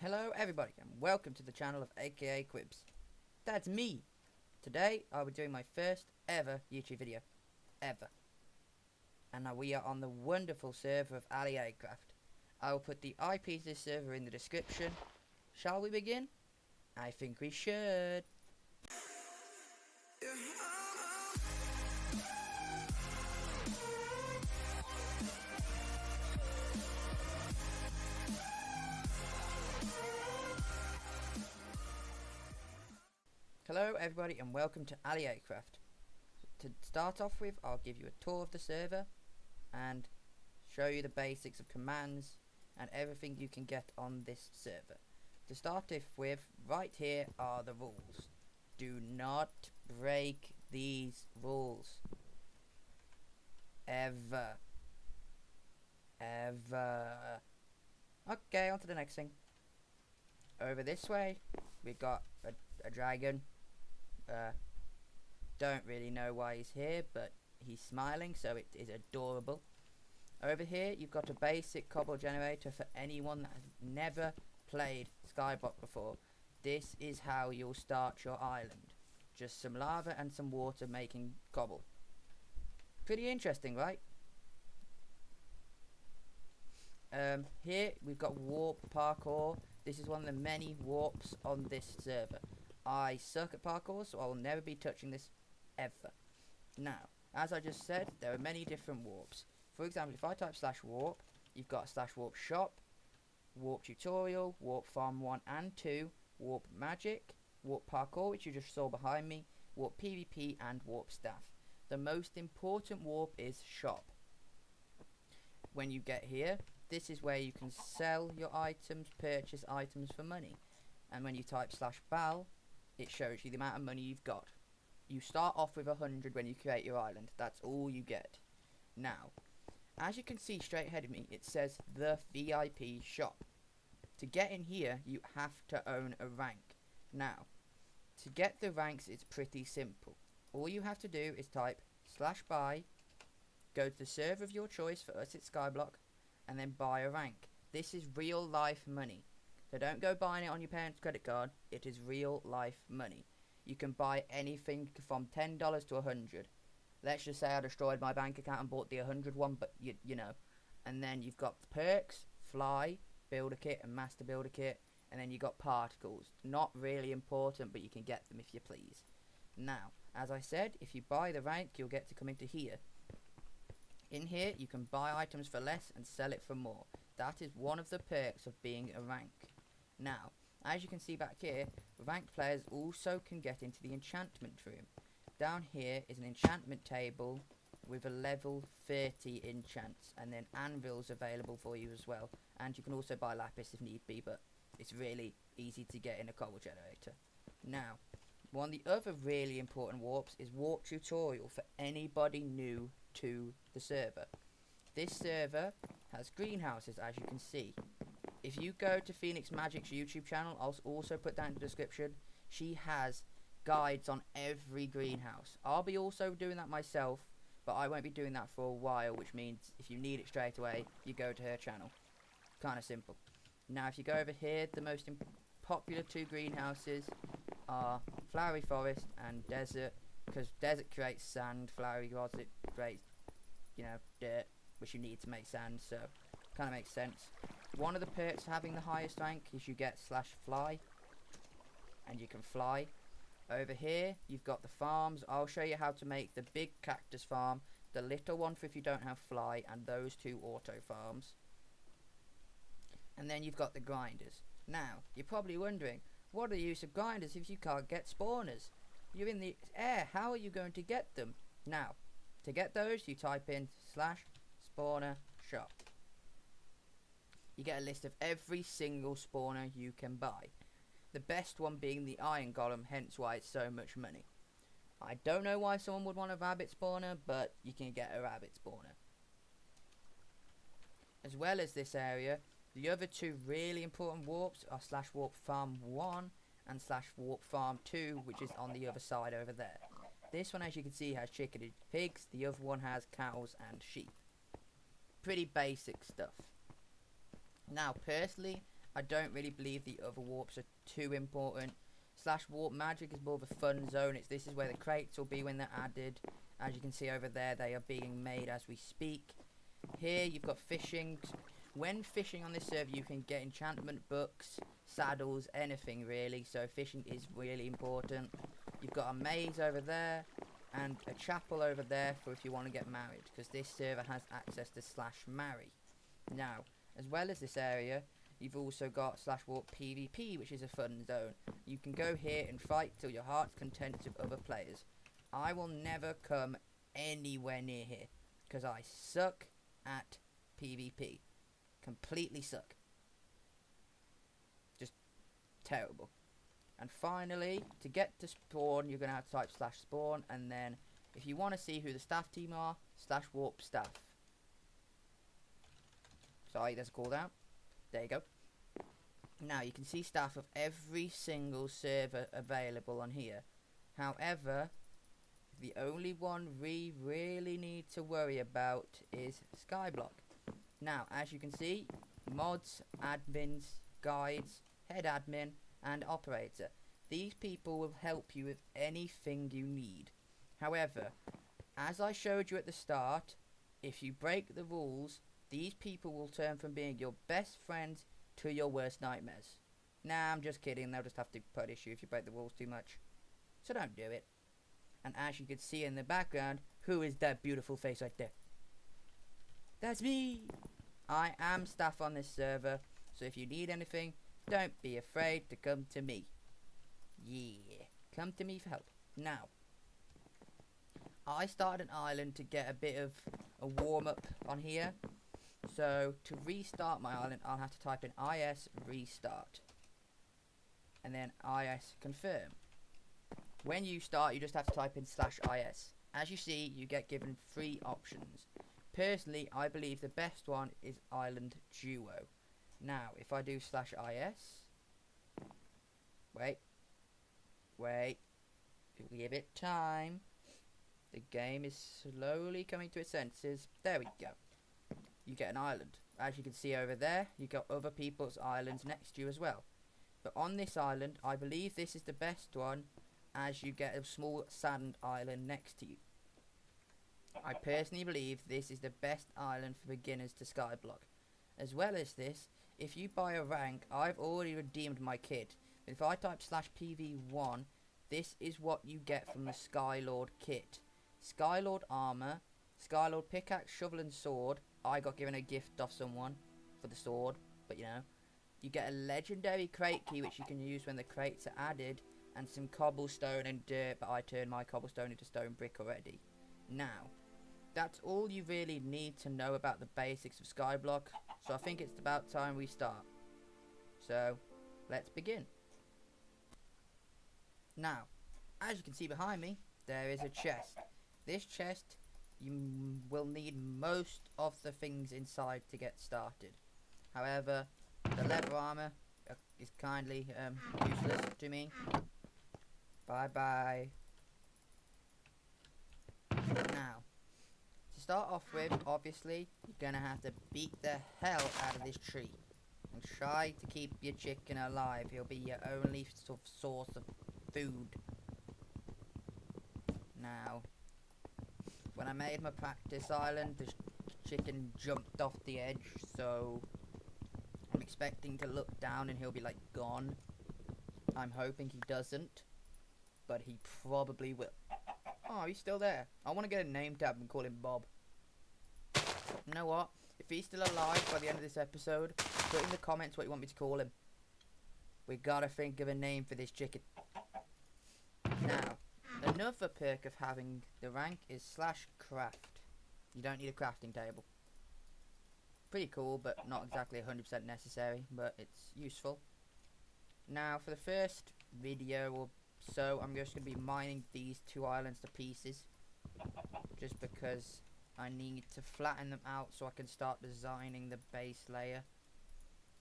Hello everybody and welcome to the channel of aka Quibs. That's me. Today I'll be doing my first ever YouTube video. Ever. And now we are on the wonderful server of Aliacraft. I will put the IP to this server in the description. Shall we begin? I think we should. Hello everybody and welcome to Aliacraft. To start off with, I'll give you a tour of the server and show you the basics of commands and everything you can get on this server. To start off with, right here are the rules. Do not break these rules. Ever. Okay, on to the next thing. Over this way, we got a dragon. Don't really know why he's here, but he's smiling, so it is adorable. Over here, you've got a basic cobble generator for anyone that has never played Skyblock before. This is how you'll start your island. Just some lava and some water making cobble. Pretty interesting, right? Here, we've got warp parkour. This is one of the many warps on this server. I suck at parkour, so I will never be touching this ever. Now, as I just said, there are many different warps. For example, if I type /warp, you've got /warp shop, warp tutorial, warp farm 1 and 2, warp magic, warp parkour, which you just saw behind me, warp PvP, and warp staff. The most important warp is shop. When you get here, this is where you can sell your items, purchase items for money. And when you type /bal, it shows you the amount of money you've got. You start off with 100 when you create your island. That's all you get. Now, as you can see straight ahead of me, it says the VIP shop. To get in here, you have to own a rank. Now, to get the ranks, it's pretty simple. All you have to do is type /buy, go to the server of your choice, for us it's Skyblock, and then buy a rank. This is real life money. So don't go buying it on your parents' credit card. It is real life money. You can buy anything from $10 to $100. Let's just say I destroyed my bank account and bought the 100 one, but you know. And then you've got perks, fly, builder kit, and master builder kit. And then you got particles. Not really important, but you can get them if you please. Now, as I said, if you buy the rank, you'll get to come into here. In here, you can buy items for less and sell it for more. That is one of the perks of being a rank. Now, as you can see back here, ranked players also can get into the enchantment room. Down here is an enchantment table with a level 30 enchants, and then anvils available for you as well. And you can also buy lapis if need be, but it's really easy to get in a cobble generator. Now, one of the other really important warps is warp tutorial for anybody new to the server. This server has greenhouses, as you can see. If you go to Phoenix Magic's YouTube channel, I'll also put that in the description. She has guides on every greenhouse. I'll be also doing that myself, but I won't be doing that for a while, which means if you need it straight away, you go to her channel. Kind of simple. Now, if you go over here, the most popular two greenhouses are Flowery Forest and Desert, because Desert creates sand, Flowery Forest creates, dirt, which you need to make sand, so kind of makes sense. One of the perks of having the highest rank is you get /fly, and you can fly. Over here, you've got the farms. I'll show you how to make the big cactus farm, the little one for if you don't have fly, and those two auto farms. And then you've got the grinders. Now, you're probably wondering, what are the use of grinders if you can't get spawners? You're in the air, how are you going to get them? Now, to get those, you type in /spawner shop. You get a list of every single spawner you can buy. The best one being the iron golem, hence why it's so much money. I don't know why someone would want a rabbit spawner, but you can get a rabbit spawner. As well as this area, the other two really important warps are /warp farm 1 and /warp farm 2, which is on the other side over there. This one, as you can see, has chicken and pigs. The other one has cows and sheep. Pretty basic stuff. Now, personally, I don't really believe the other warps are too important. Slash warp magic is more of a fun zone. This is where the crates will be when they're added. As you can see over there, they are being made as we speak. Here you've got fishing. When fishing on this server, you can get enchantment books, saddles, anything really. So fishing is really important. You've got a maze over there and a chapel over there for if you want to get married, because this server has access to slash marry. Now, as well as this area, you've also got slash warp PvP, which is a fun zone. You can go here and fight till your heart's content with other players. I will never come anywhere near here, because I suck at PvP. Completely suck. Just terrible. And finally, to get to spawn, you're going to have to type slash spawn, and then if you want to see who the staff team are, slash warp staff. Sorry, there's a call down. There you go. Now you can see staff of every single server available on here. However, the only one we really need to worry about is Skyblock. Now, as you can see, mods, admins, guides, head admin, and operator. These people will help you with anything you need. However, as I showed you at the start, if you break the rules, these people will turn from being your best friends to your worst nightmares. Nah, I'm just kidding. They'll just have to punish you if you break the rules too much. So don't do it. And as you can see in the background, who is that beautiful face right there? That's me! I am staff on this server, so if you need anything, don't be afraid to come to me. Yeah, come to me for help. Now, I started an island to get a bit of a warm-up on here. So, to restart my island, I'll have to type in is restart. And then is confirm. When you start, you just have to type in slash is. As you see, you get given 3 options. Personally, I believe the best one is Island Duo. Now, if I do slash is... Wait. Give it time. The game is slowly coming to its senses. There we go. You get an island. As you can see over there, you got other people's islands next to you as well. But on this island, I believe this is the best one, as you get a small sand island next to you. I personally believe this is the best island for beginners to Skyblock. As well as this, if you buy a rank, I've already redeemed my kit. If I type slash PV1, this is what you get from the Skylord kit. Skylord armor, Skylord pickaxe, shovel and sword. I got given a gift off someone for the sword, but you know. You get a legendary crate key which you can use when the crates are added, and some cobblestone and dirt, but I turned my cobblestone into stone brick already. Now, that's all you really need to know about the basics of Skyblock, so I think it's about time we start. So, let's begin. Now, as you can see behind me, there is a chest. This chest, you will need most of the things inside to get started. However, the leather armor is kindly useless to me. Bye bye. Now, to start off with, obviously, you're gonna have to beat the hell out of this tree and try to keep your chicken alive. He'll be your only source of food. Now, when I made my practice island, the chicken jumped off the edge, so I'm expecting to look down and he'll be like gone. I'm hoping he doesn't, but he probably will. Oh, he's still there. I want to get a name tag and call him Bob. You know what? If he's still alive by the end of this episode, put in the comments what you want me to call him. We gotta think of a name for this chicken. Now, another perk of having the rank is slash craft. You don't need a crafting table. Pretty cool, but not exactly 100% necessary, but it's useful. Now, for the first video or so, I'm just going to be mining these 2 islands to pieces, just because I need to flatten them out so I can start designing the base layer.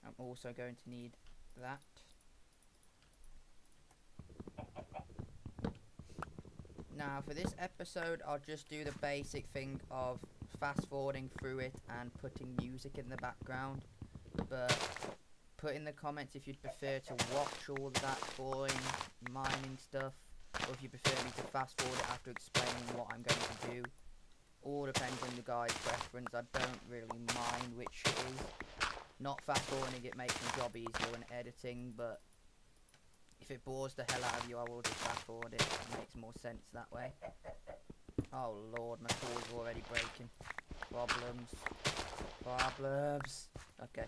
I'm also going to need that. Now, for this episode, I'll just do the basic thing of fast forwarding through it and putting music in the background, but Put in the comments if you'd prefer to watch all of that boring mining stuff, or if you prefer me to fast forward it after explaining what I'm going to do. All depends on the guy's preference. I don't really mind which it is. Not fast forwarding it makes my job easier when editing, but if it bores the hell out of you, I will just fast forward it. It makes more sense that way. Oh lord, my tool's already breaking. Problems. Okay.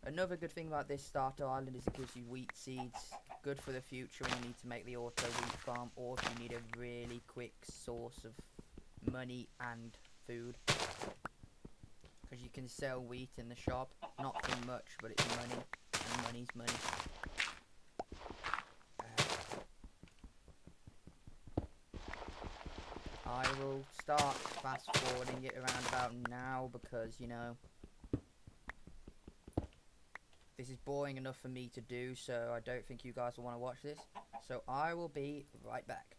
Another good thing about this starter island is it gives you wheat seeds. Good for the future when you need to make the auto wheat farm, or if you need a really quick source of money and food. Because you can sell wheat in the shop. Not for much, but it's money. And money's money. I will start fast forwarding it around about now because, you know, this is boring enough for me to do, so I don't think you guys will want to watch this. So I will be right back.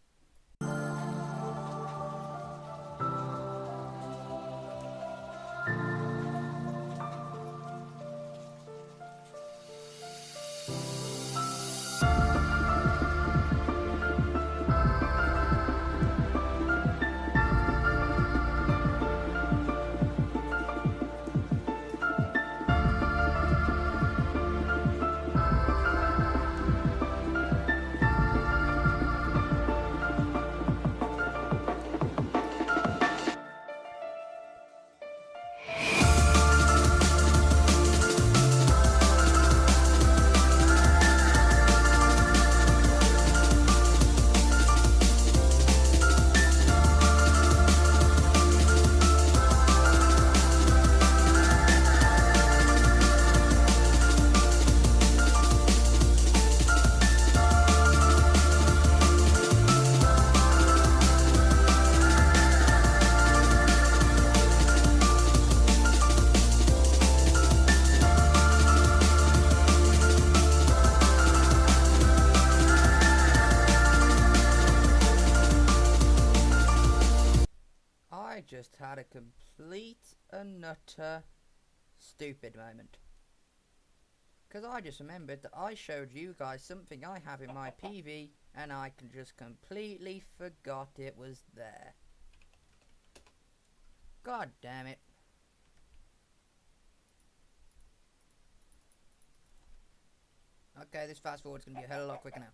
I just had a complete and utter stupid moment. Because I just remembered that I showed you guys something I have in my PV and I can just completely forgot it was there. God damn it. Okay, this fast forward's gonna be a hell of a lot quicker now.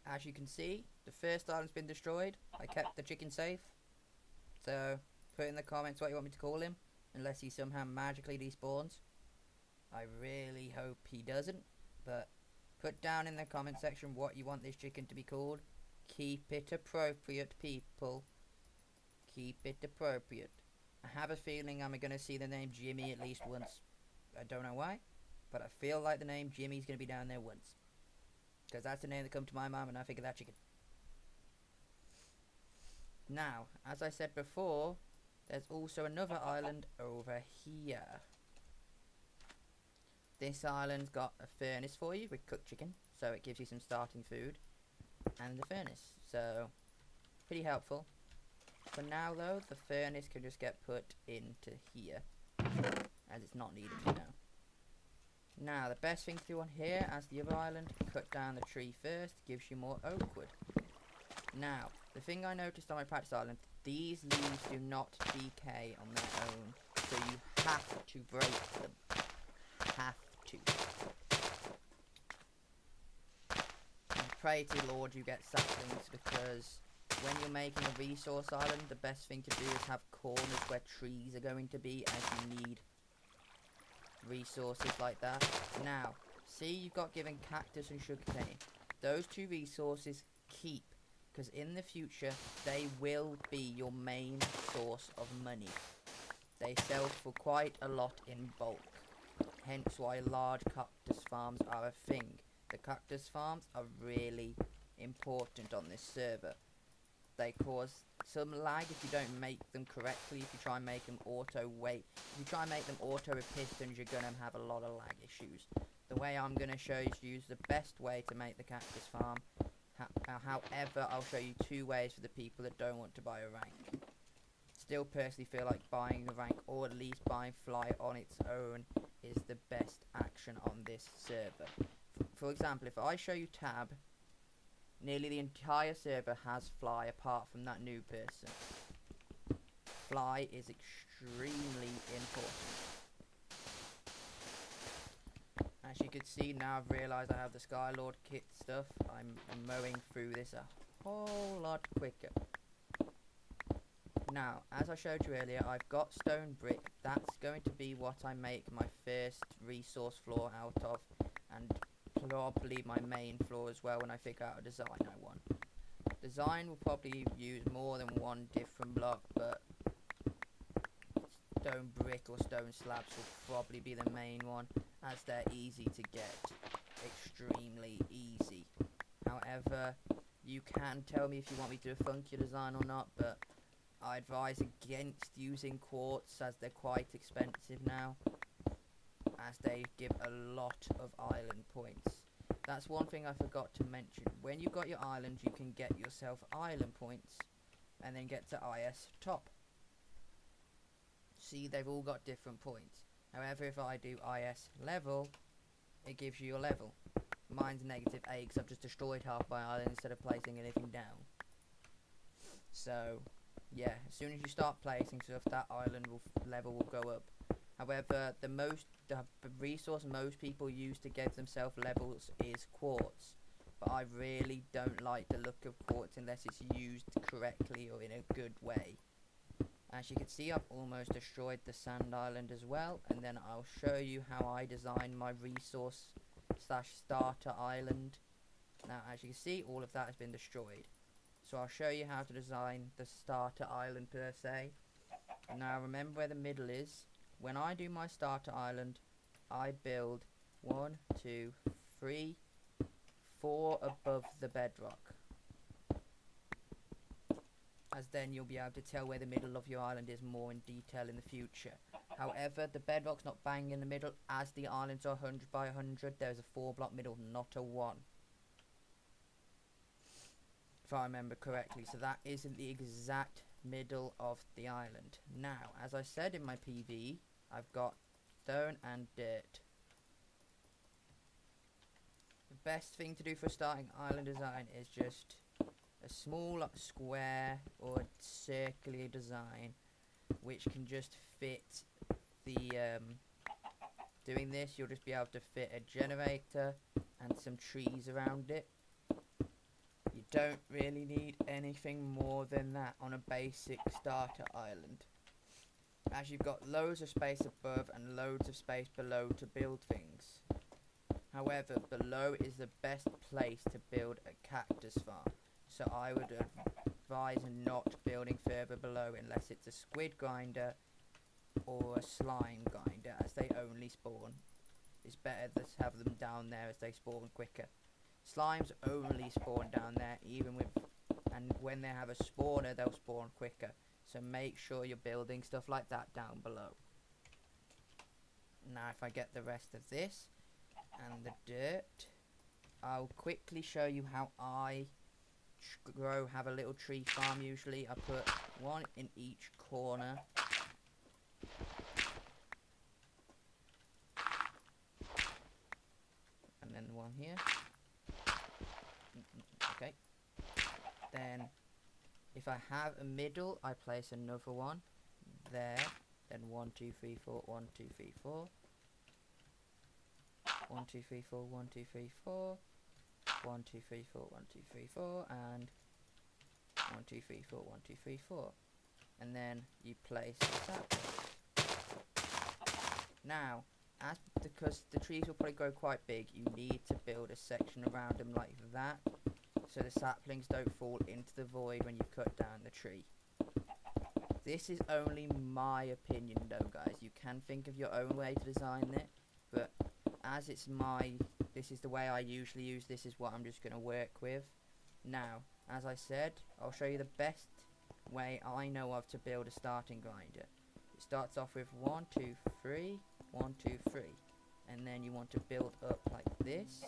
As you can see, the first island's been destroyed. I kept the chicken safe. So, put in the comments what you want me to call him. Unless he somehow magically despawns. I really hope he doesn't. But, put down in the comment section what you want this chicken to be called. Keep it appropriate, people. Keep it appropriate. I have a feeling I'm going to see the name Jimmy at least once. I don't know why. But I feel like the name Jimmy's going to be down there once. Because that's the name that come to my mind when I think of that chicken. Now, as I said before, there's also another island over here. This island's got a furnace for you with cooked chicken, so it gives you some starting food. And the furnace, so pretty helpful. For now though, the furnace can just get put into here, as it's not needed for now. Now, the best thing to do on here, as the other island, cut down the tree first, gives you more oak wood. Now, the thing I noticed on my practice island, these leaves do not decay on their own, so you have to break them. Have to. And pray to the Lord you get saplings, because when you're making a resource island, the best thing to do is have corners where trees are going to be, as you need resources like that. Now, see, you've got given cactus and sugarcane. Those two resources keep. because in the future they will be your main source of money. They sell for quite a lot in bulk, hence why large cactus farms are a thing. The cactus farms are really important on this server. They cause some lag if you don't make them correctly. If you try and make them auto wait, if you try and make them auto with pistons, you're gonna have a lot of lag issues. The way I'm gonna show you is the best way to make the cactus farm. However, I'll show you 2 ways for the people that don't want to buy a rank. Still personally feel like buying a rank, or at least buying fly on its own, is the best action on this server. For example, if I show you tab, nearly the entire server has fly apart from that new person. Fly is extremely important. As you can see now, I've realised I have the Skylord kit stuff. I'm mowing through this a whole lot quicker. Now, as I showed you earlier, I've got stone brick. That's going to be what I make my first resource floor out of, and probably my main floor as well when I figure out a design I want. Design will probably use more than one different block, but stone brick or stone slabs will probably be the main one, as they're easy to get. Extremely easy. However, you can tell me if you want me to do a funkier design or not, but I advise against using quartz, as they're quite expensive now, as they give a lot of island points. That's one thing I forgot to mention. When you got your island, you can get yourself island points and then get to IS top. See, they've all got different points. However, if I do IS level, it gives you your level. Mine's negative 8 because I've just destroyed half my island instead of placing anything down. So yeah, as soon as you start placing stuff, that island level will go up. However, the resource most people use to give themselves levels is quartz. But I really don't like the look of quartz unless it's used correctly or in a good way. As you can see, I've almost destroyed the sand island as well, and then I'll show you how I designed my resource / starter island. Now, as you can see, all of that has been destroyed. So I'll show you how to design the starter island per se. Now remember where the middle is. When I do my starter island, I build 1, 2, 3, 4 above the bedrock. As then you'll be able to tell where the middle of your island is more in detail in the future. However, the bedrock's not bang in the middle, as the islands are 100 by 100. There's a 4-block middle, not a 1. If I remember correctly, so that isn't the exact middle of the island. Now, as I said in my PV, I've got stone and dirt. The best thing to do for starting island design is just a small square or circular design, which can just fit the doing this, you'll just be able to fit a generator and some trees around it. You don't really need anything more than that on a basic starter island, as you've got loads of space above and loads of space below to build things. However, below is the best place to build a cactus farm, so I would advise not building further below unless it's a squid grinder or a slime grinder, as they only spawn. It's better to have them down there as they spawn quicker. Slimes only spawn down there, and when they have a spawner, they'll spawn quicker. So make sure you're building stuff like that down below. Now, if I get the rest of this and the dirt, I'll quickly show you how I have a little tree farm. Usually, I put one in each corner. And then one here. Okay. Then, if I have a middle, I place another one there. Then 1, 2, 3, 4, 1, 2, 3, 4. 1, 2, 3, 4, 1, 2, 3, 4. 1, 2, 3, 4, 1, 2, 3, 4, and 1, 2, 3, 4, 1, 2, 3, 4. And then you place that. Now, because the trees will probably grow quite big, you need to build a section around them like that, so the saplings don't fall into the void when you cut down the tree. This is only my opinion though, guys. You can think of your own way to design it, but as it's this is the way I usually use, this is what I'm just going to work with. Now, as I said, I'll show you the best way I know of to build a starting grinder. It starts off with 1, 2, 3, 1, 2, 3, and then you want to build up like this,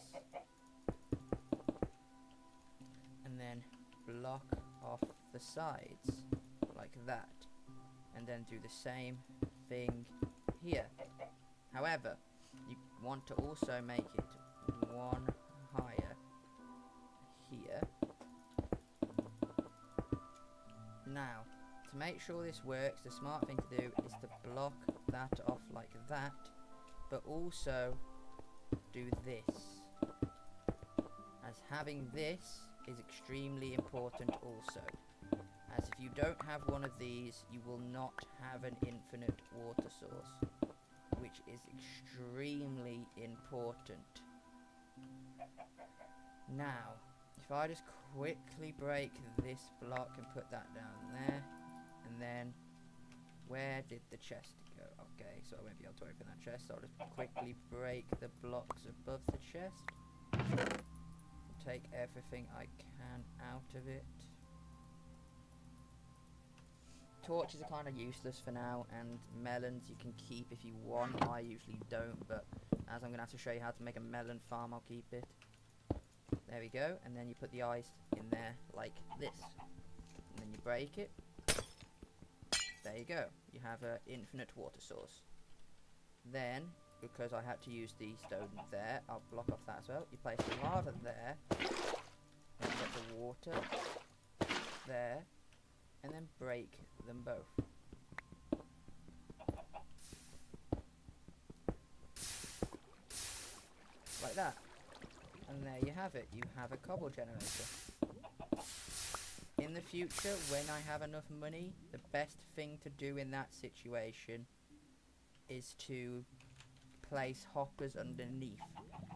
and then block off the sides like that, and then do the same thing here. However, you want to also make it one higher here. Now, to make sure this works, the smart thing to do is to block that off like that, but also do this, as having this is extremely important also, as if you don't have one of these, you will not have an infinite water source, which is extremely important. Now, if I just quickly break this block and put that down there, and then where did the chest go? Okay, so I won't be able to open that chest, so I'll just quickly break the blocks above the chest, take everything I can out of it. Torches are kind of useless for now, and melons you can keep if you want. I usually don't, but as I'm going to have to show you how to make a melon farm, I'll keep it. There we go, and then you put the ice in there like this, and then you break it. There you go, you have an infinite water source. Then, because I had to use the stone there, I'll block off that as well. You place the lava there, and get the water there, and then break them both. Like that. And there you have it, you have a cobble generator. In the future, when I have enough money, the best thing to do in that situation is to place hoppers underneath.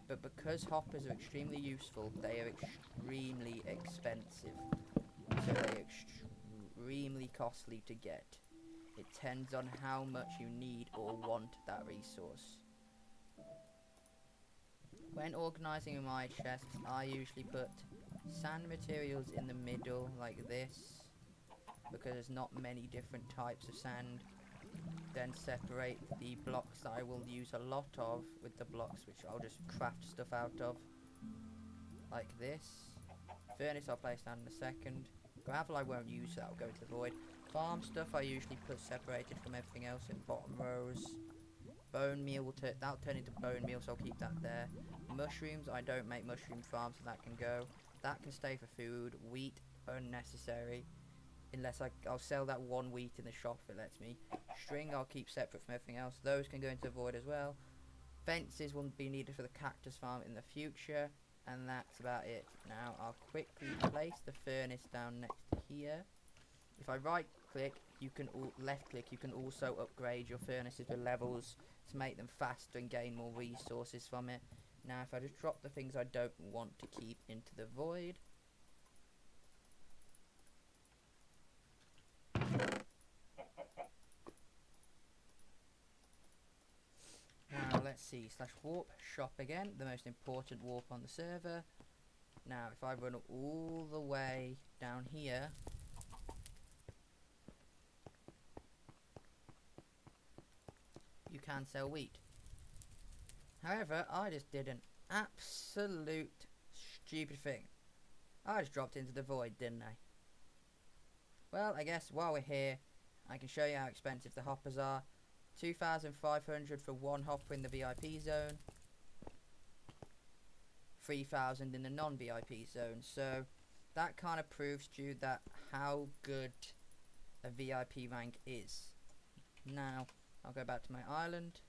But because hoppers are extremely useful, they are extremely expensive. So they're extremely costly to get. It depends on how much you need or want that resource. When organising my chests, I usually put sand materials in the middle like this, because there's not many different types of sand. Then separate the blocks that I will use a lot of with the blocks which I'll just craft stuff out of, like this. Furnace I'll place down in a second. Gravel I won't use, that will go into the void. Farm stuff I usually put separated from everything else in bottom rows. Bone meal will that'll turn into bone meal, so I'll keep that there. Mushrooms, I don't make mushroom farms, so that can go. That can stay for food. Wheat, unnecessary. Unless I'll sell that one wheat in the shop if it lets me. String I'll keep separate from everything else. Those can go into the void as well. Fences will be needed for the cactus farm in the future. And that's about it. Now I'll quickly place the furnace down next to here. If I right click, you can left click, you can also upgrade your furnaces with levels to make them faster and gain more resources from it. Now if I just drop the things I don't want to keep into the void. Now let's see, /warp shop again, the most important warp on the server. Now if I run all the way down here, you can sell wheat. However, I just did an absolute stupid thing. I just dropped into the void, didn't I? Well, I guess while we're here, I can show you how expensive the hoppers are. 2,500 for one hopper in the VIP zone. 3,000 in the non-VIP zone. So that kind of proves to you that how good a VIP rank is. Now, I'll go back to my island.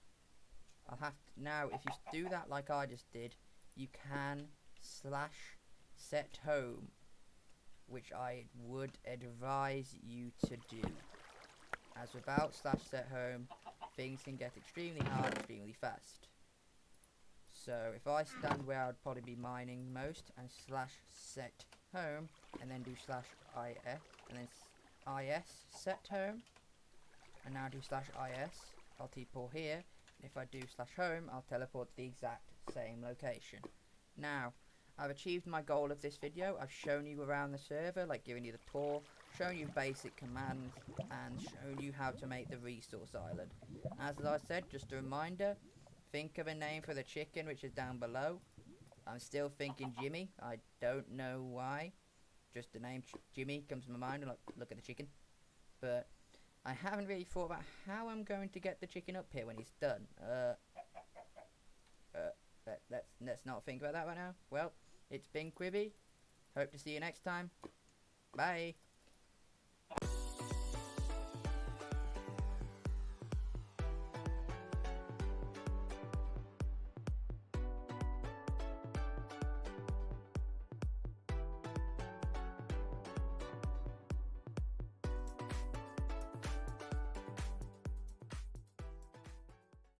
I'll have to, now if you do that like I just did, you can /set home, which I would advise you to do, as without /set home things can get extremely hard extremely fast. So if I stand where I'd probably be mining most and /set home, and then do slash IS, and then IS set home, and now do slash IS, I'll teleport here, and if I do slash home, I'll teleport to the exact same location. Now, I've achieved my goal of this video. I've shown you around the server, like giving you the tour, shown you basic commands, and shown you how to make the resource island. As I said, just a reminder, think of a name for the chicken, which is down below. I'm still thinking Jimmy. I don't know why. Just the name Jimmy comes to my mind, and look at the chicken. But I haven't really thought about how I'm going to get the chicken up here when he's done. Let's not think about that right now. Well, it's been Quibi. Hope to see you next time. Bye.